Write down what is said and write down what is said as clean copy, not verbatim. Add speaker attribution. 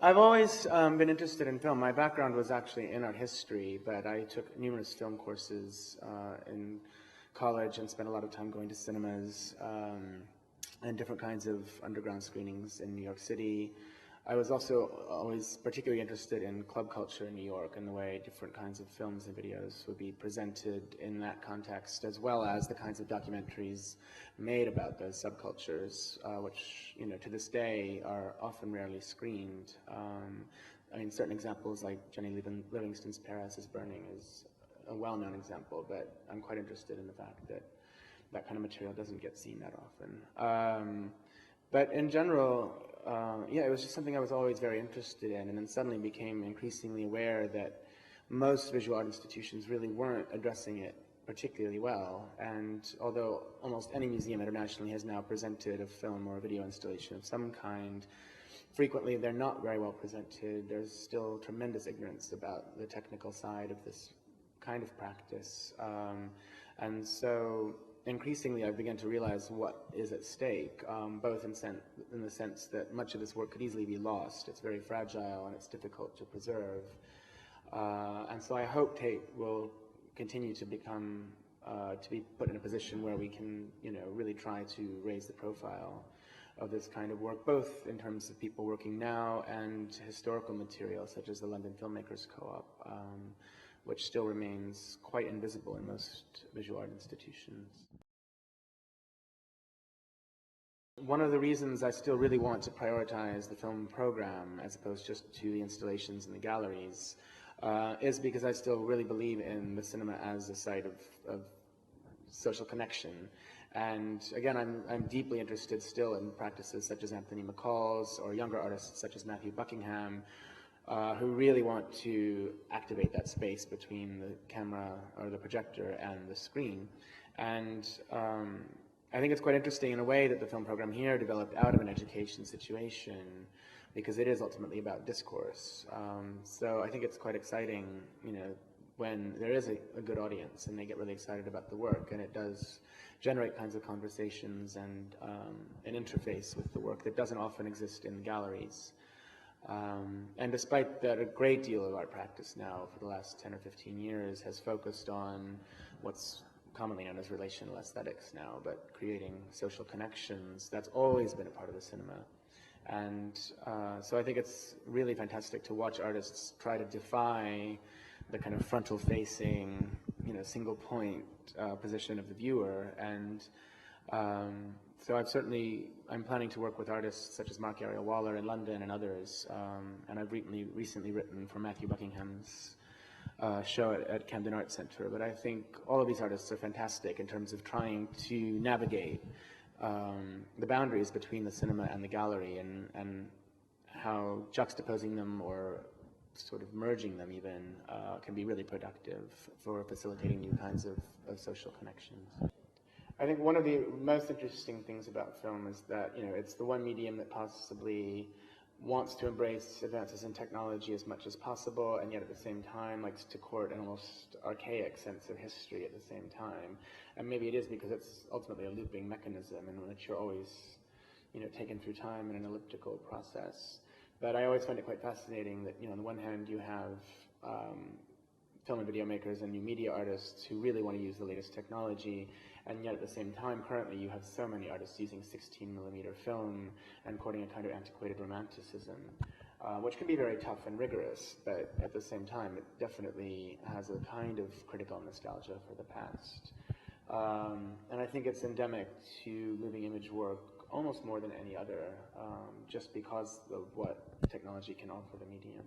Speaker 1: I've always been interested in film. My background was actually in art history, but I took numerous film courses in college and spent a lot of time going to cinemas and different kinds of underground screenings in New York City. I was also always particularly interested in club culture in New York and the way different kinds of films and videos would be presented in that context, as well as the kinds of documentaries made about those subcultures, which, to this day are often rarely screened. I mean, certain examples like Jenny Livingston's Paris is Burning is a well-known example, but I'm quite interested in the fact that that kind of material doesn't get seen that often. But in general, yeah, it was just something I was always very interested in, and then suddenly became increasingly aware that most visual art institutions really weren't addressing it particularly well. And although almost any museum internationally has now presented a film or a video installation of some kind, frequently they're not very well presented. There's still tremendous ignorance about the technical side of this kind of practice. And so increasingly I've begun to realize what is at stake, both in the sense that much of this work could easily be lost. It's very fragile and it's difficult to preserve. And so I hope Tate will continue to become, to be put in a position where we can, really try to raise the profile of this kind of work, both in terms of people working now and historical material, such as the London Filmmakers Co-op, which still remains quite invisible in most visual art institutions. One of the reasons I still really want to prioritize the film program as opposed just to the installations in the galleries is because I still really believe in the cinema as a site of social connection. And again, I'm deeply interested still in practices such as Anthony McCall's or younger artists such as Matthew Buckingham, who really want to activate that space between the camera or the projector and the screen. And I think it's quite interesting in a way that the film program here developed out of an education situation, because it is ultimately about discourse. So I think it's quite exciting, when there is a good audience and they get really excited about the work, and it does generate kinds of conversations and an interface with the work that doesn't often exist in galleries. And despite that, a great deal of art practice now for the last 10 or 15 years has focused on what's commonly known as relational aesthetics now, but creating social connections. That's always been a part of the cinema. And so I think it's really fantastic to watch artists try to defy the kind of frontal-facing, single point position of the viewer. And so I'm planning to work with artists such as Mark Ariel Waller in London and others. And I've recently written for Matthew Buckingham's show at Camden Arts Center. But I think all of these artists are fantastic in terms of trying to navigate the boundaries between the cinema and the gallery, and how juxtaposing them or sort of merging them even can be really productive for facilitating new kinds of social connections. I think one of the most interesting things about film is that, it's the one medium that possibly wants to embrace advances in technology as much as possible, and yet at the same time likes to court an almost archaic sense of history at the same time. And maybe it is because it's ultimately a looping mechanism in which you're always, taken through time in an elliptical process. But I always find it quite fascinating that, on the one hand, you have film and video makers and new media artists who really want to use the latest technology, and yet at the same time, currently you have so many artists using 16mm film and courting a kind of antiquated romanticism, which can be very tough and rigorous, but at the same time, it definitely has a kind of critical nostalgia for the past. And I think it's endemic to moving image work almost more than any other, just because of what technology can offer the medium.